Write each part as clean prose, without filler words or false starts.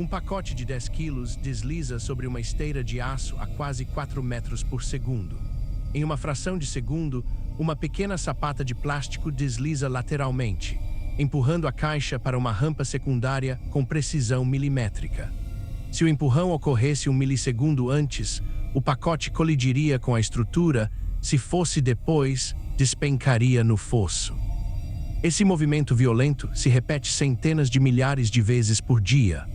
Um pacote de 10 quilos desliza sobre uma esteira de aço a quase 4 metros por segundo. Em uma fração de segundo, uma pequena sapata de plástico desliza lateralmente, empurrando a caixa para uma rampa secundária com precisão milimétrica. Se o empurrão ocorresse um milissegundo antes, o pacote colidiria com a estrutura. Se fosse depois, despencaria no fosso. Esse movimento violento se repete centenas de milhares de vezes por dia.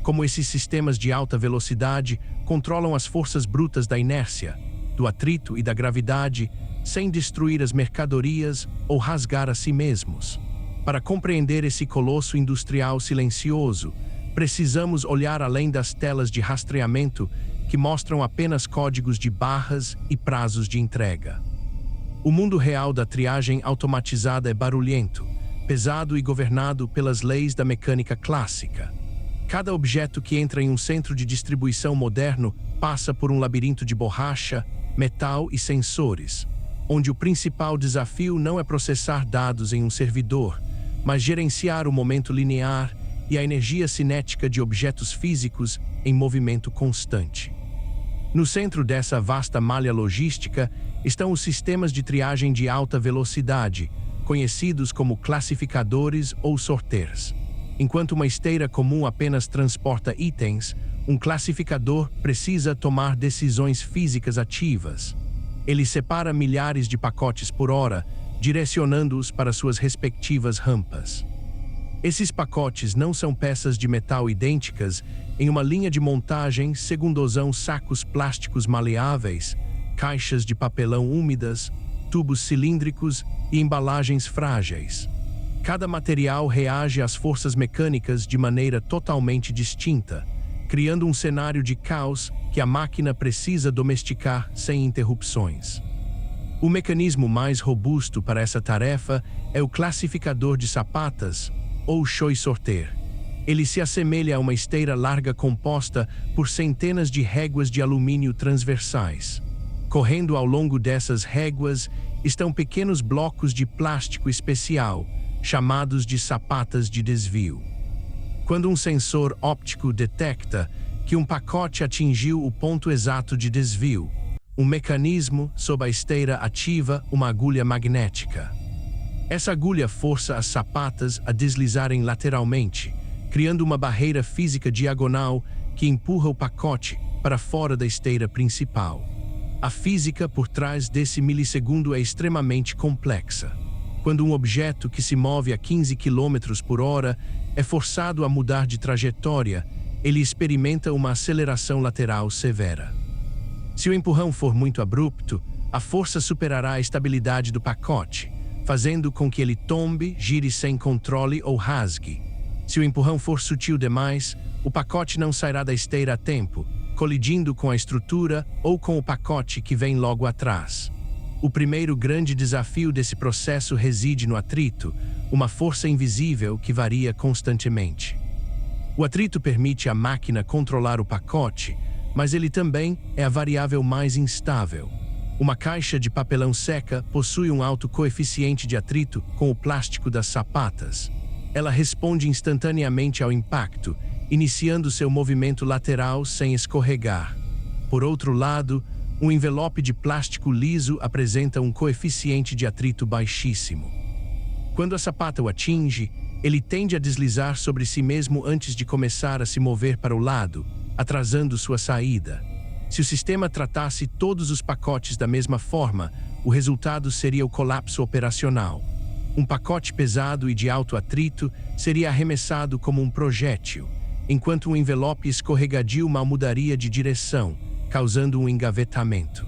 Como esses sistemas de alta velocidade controlam as forças brutas da inércia, do atrito e da gravidade, sem destruir as mercadorias ou rasgar a si mesmos. Para compreender esse colosso industrial silencioso, precisamos olhar além das telas de rastreamento que mostram apenas códigos de barras e prazos de entrega. O mundo real da triagem automatizada é barulhento, pesado e governado pelas leis da mecânica clássica. Cada objeto que entra em um centro de distribuição moderno passa por um labirinto de borracha, metal e sensores, onde o principal desafio não é processar dados em um servidor, mas gerenciar o momento linear e a energia cinética de objetos físicos em movimento constante. No centro dessa vasta malha logística estão os sistemas de triagem de alta velocidade, conhecidos como classificadores ou sorters. Enquanto uma esteira comum apenas transporta itens, um classificador precisa tomar decisões físicas ativas. Ele separa milhares de pacotes por hora, direcionando-os para suas respectivas rampas. Esses pacotes não são peças de metal idênticas em uma linha de montagem, segundosão sacos plásticos maleáveis, caixas de papelão úmidas, tubos cilíndricos e embalagens frágeis. Cada material reage às forças mecânicas de maneira totalmente distinta, criando um cenário de caos que a máquina precisa domesticar sem interrupções. O mecanismo mais robusto para essa tarefa é o classificador de sapatas, ou choix sorter. Ele se assemelha a uma esteira larga composta por centenas de réguas de alumínio transversais. Correndo ao longo dessas réguas estão pequenos blocos de plástico especial, chamados de sapatas de desvio. Quando um sensor óptico detecta que um pacote atingiu o ponto exato de desvio, um mecanismo sob a esteira ativa uma agulha magnética. Essa agulha força as sapatas a deslizarem lateralmente, criando uma barreira física diagonal que empurra o pacote para fora da esteira principal. A física por trás desse milissegundo é extremamente complexa. Quando um objeto que se move a 15 km por hora é forçado a mudar de trajetória, ele experimenta uma aceleração lateral severa. Se o empurrão for muito abrupto, a força superará a estabilidade do pacote, fazendo com que ele tombe, gire sem controle ou rasgue. Se o empurrão for sutil demais, o pacote não sairá da esteira a tempo, colidindo com a estrutura ou com o pacote que vem logo atrás. O primeiro grande desafio desse processo reside no atrito, uma força invisível que varia constantemente. O atrito permite à máquina controlar o pacote, mas ele também é a variável mais instável. Uma caixa de papelão seca possui um alto coeficiente de atrito com o plástico das sapatas. Ela responde instantaneamente ao impacto, iniciando seu movimento lateral sem escorregar. Por outro lado, um envelope de plástico liso apresenta um coeficiente de atrito baixíssimo. Quando a sapata o atinge, ele tende a deslizar sobre si mesmo antes de começar a se mover para o lado, atrasando sua saída. Se o sistema tratasse todos os pacotes da mesma forma, o resultado seria o colapso operacional. Um pacote pesado e de alto atrito seria arremessado como um projétil, enquanto um envelope escorregadio mal mudaria de direção, causando um engavetamento.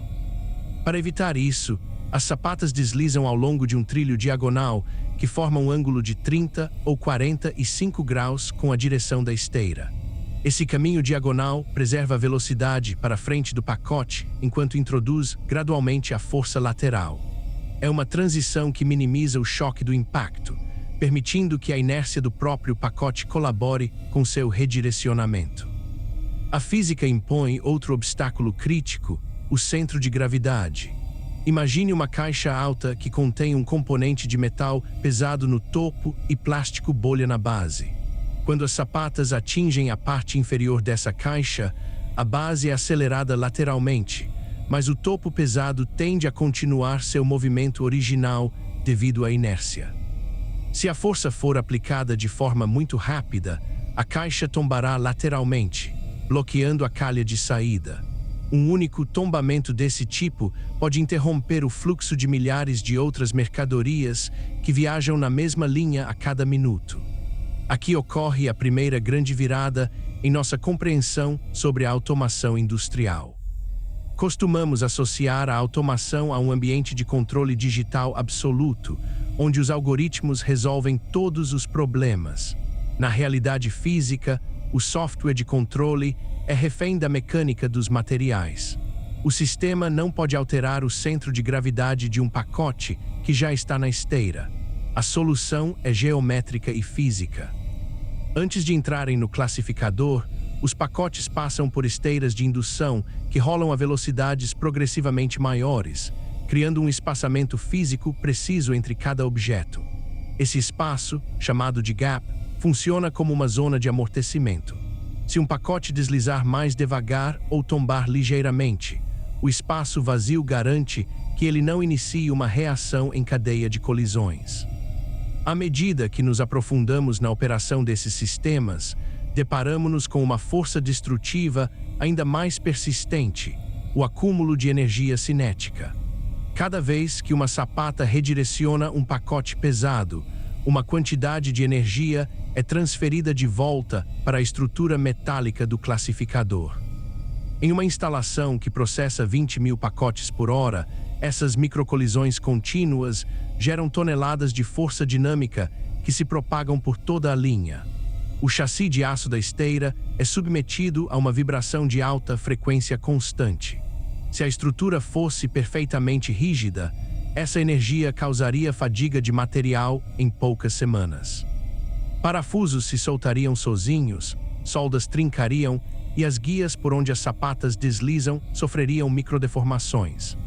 Para evitar isso, as sapatas deslizam ao longo de um trilho diagonal que forma um ângulo de 30 ou 45 graus com a direção da esteira. Esse caminho diagonal preserva a velocidade para a frente do pacote enquanto introduz gradualmente a força lateral. É uma transição que minimiza o choque do impacto, permitindo que a inércia do próprio pacote colabore com seu redirecionamento. A física impõe outro obstáculo crítico, o centro de gravidade. Imagine uma caixa alta que contém um componente de metal pesado no topo e plástico bolha na base. Quando as sapatas atingem a parte inferior dessa caixa, a base é acelerada lateralmente, mas o topo pesado tende a continuar seu movimento original devido à inércia. Se a força for aplicada de forma muito rápida, a caixa tombará lateralmente, bloqueando a calha de saída. Um único tombamento desse tipo pode interromper o fluxo de milhares de outras mercadorias que viajam na mesma linha a cada minuto. Aqui ocorre a primeira grande virada em nossa compreensão sobre a automação industrial. Costumamos associar a automação a um ambiente de controle digital absoluto, onde os algoritmos resolvem todos os problemas. Na realidade física, o software de controle é refém da mecânica dos materiais. O sistema não pode alterar o centro de gravidade de um pacote que já está na esteira. A solução é geométrica e física. Antes de entrarem no classificador, os pacotes passam por esteiras de indução que rolam a velocidades progressivamente maiores, criando um espaçamento físico preciso entre cada objeto. Esse espaço, chamado de gap, funciona como uma zona de amortecimento. Se um pacote deslizar mais devagar ou tombar ligeiramente, o espaço vazio garante que ele não inicie uma reação em cadeia de colisões. À medida que nos aprofundamos na operação desses sistemas, deparamos-nos com uma força destrutiva ainda mais persistente, o acúmulo de energia cinética. Cada vez que uma sapata redireciona um pacote pesado, uma quantidade de energia é transferida de volta para a estrutura metálica do classificador. Em uma instalação que processa 20.000 pacotes por hora, essas microcolisões contínuas geram toneladas de força dinâmica que se propagam por toda a linha. O chassi de aço da esteira é submetido a uma vibração de alta frequência constante. Se a estrutura fosse perfeitamente rígida, essa energia causaria fadiga de material em poucas semanas. Parafusos se soltariam sozinhos, soldas trincariam e as guias por onde as sapatas deslizam sofreriam microdeformações.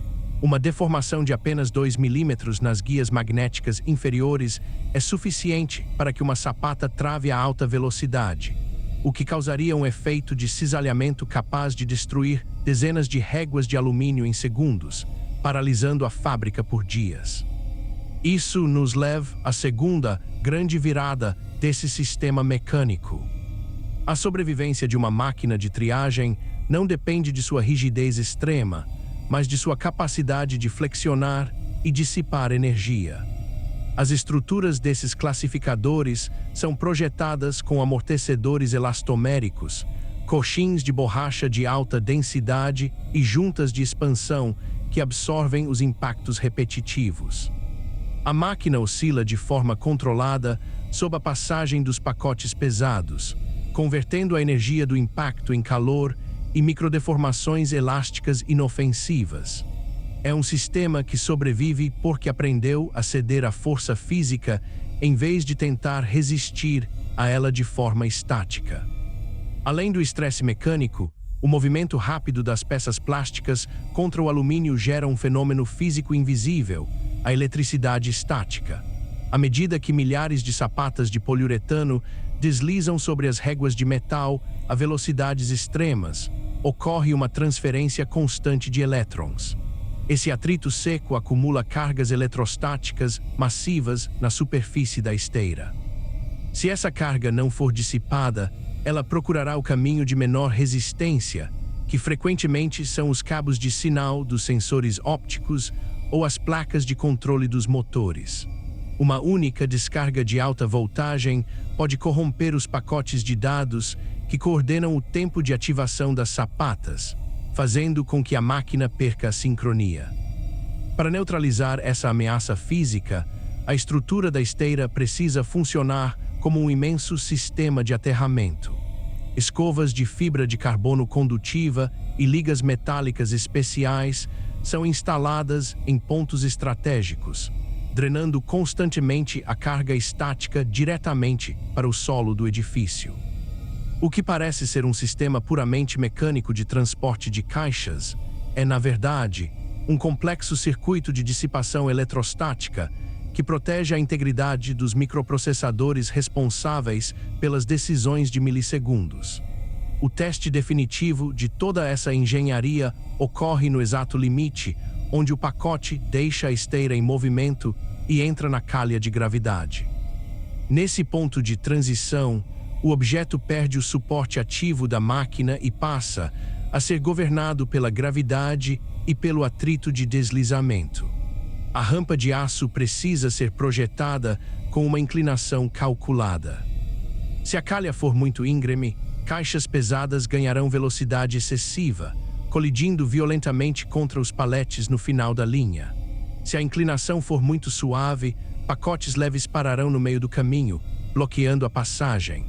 Uma deformação de apenas 2 milímetros nas guias magnéticas inferiores é suficiente para que uma sapata trave a alta velocidade, o que causaria um efeito de cisalhamento capaz de destruir dezenas de réguas de alumínio em segundos, paralisando a fábrica por dias. Isso nos leva à segunda grande virada desse sistema mecânico. A sobrevivência de uma máquina de triagem não depende de sua rigidez extrema, mas de sua capacidade de flexionar e dissipar energia. As estruturas desses classificadores são projetadas com amortecedores elastoméricos, coxins de borracha de alta densidade e juntas de expansão que absorvem os impactos repetitivos. A máquina oscila de forma controlada sob a passagem dos pacotes pesados, convertendo a energia do impacto em calor e microdeformações elásticas inofensivas. É um sistema que sobrevive porque aprendeu a ceder à força física em vez de tentar resistir a ela de forma estática. Além do estresse mecânico, o movimento rápido das peças plásticas contra o alumínio gera um fenômeno físico invisível, a eletricidade estática. À medida que milhares de sapatas de poliuretano deslizam sobre as réguas de metal a velocidades extremas, ocorre uma transferência constante de elétrons. Esse atrito seco acumula cargas eletrostáticas massivas na superfície da esteira. Se essa carga não for dissipada, ela procurará o caminho de menor resistência, que frequentemente são os cabos de sinal dos sensores ópticos ou as placas de controle dos motores. Uma única descarga de alta voltagem pode corromper os pacotes de dados que coordenam o tempo de ativação das sapatas, fazendo com que a máquina perca a sincronia. Para neutralizar essa ameaça física, a estrutura da esteira precisa funcionar como um imenso sistema de aterramento. Escovas de fibra de carbono condutiva e ligas metálicas especiais são instaladas em pontos estratégicos, drenando constantemente a carga estática diretamente para o solo do edifício. O que parece ser um sistema puramente mecânico de transporte de caixas é, na verdade, um complexo circuito de dissipação eletrostática que protege a integridade dos microprocessadores responsáveis pelas decisões de milissegundos. O teste definitivo de toda essa engenharia ocorre no exato limite, onde o pacote deixa a esteira em movimento e entra na calha de gravidade. Nesse ponto de transição, o objeto perde o suporte ativo da máquina e passa a ser governado pela gravidade e pelo atrito de deslizamento. A rampa de aço precisa ser projetada com uma inclinação calculada. Se a calha for muito íngreme, caixas pesadas ganharão velocidade excessiva, colidindo violentamente contra os paletes no final da linha. Se a inclinação for muito suave, pacotes leves pararão no meio do caminho, bloqueando a passagem.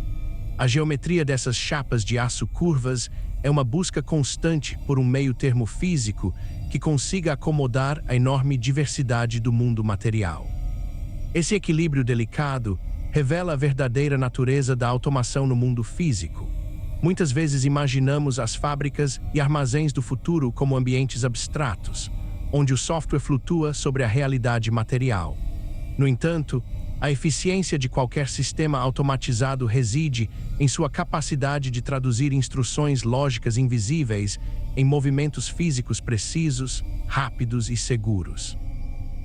A geometria dessas chapas de aço curvas é uma busca constante por um meio-termo físico que consiga acomodar a enorme diversidade do mundo material. Esse equilíbrio delicado revela a verdadeira natureza da automação no mundo físico. Muitas vezes imaginamos as fábricas e armazéns do futuro como ambientes abstratos, onde o software flutua sobre a realidade material. No entanto, a eficiência de qualquer sistema automatizado reside em sua capacidade de traduzir instruções lógicas invisíveis em movimentos físicos precisos, rápidos e seguros.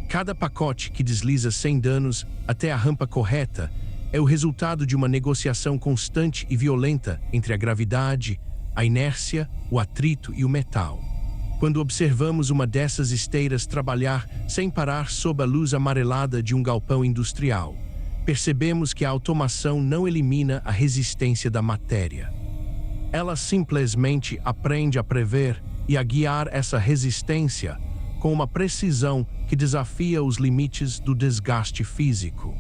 Cada pacote que desliza sem danos até a rampa correta é o resultado de uma negociação constante e violenta entre a gravidade, a inércia, o atrito e o metal. Quando observamos uma dessas esteiras trabalhar sem parar sob a luz amarelada de um galpão industrial, percebemos que a automação não elimina a resistência da matéria. Ela simplesmente aprende a prever e a guiar essa resistência com uma precisão que desafia os limites do desgaste físico.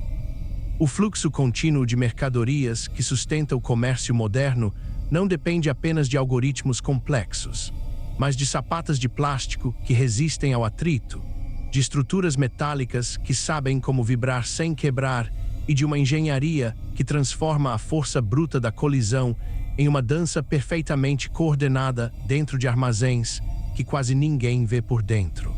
O fluxo contínuo de mercadorias que sustenta o comércio moderno não depende apenas de algoritmos complexos, mas de sapatas de plástico que resistem ao atrito, de estruturas metálicas que sabem como vibrar sem quebrar e de uma engenharia que transforma a força bruta da colisão em uma dança perfeitamente coordenada dentro de armazéns que quase ninguém vê por dentro.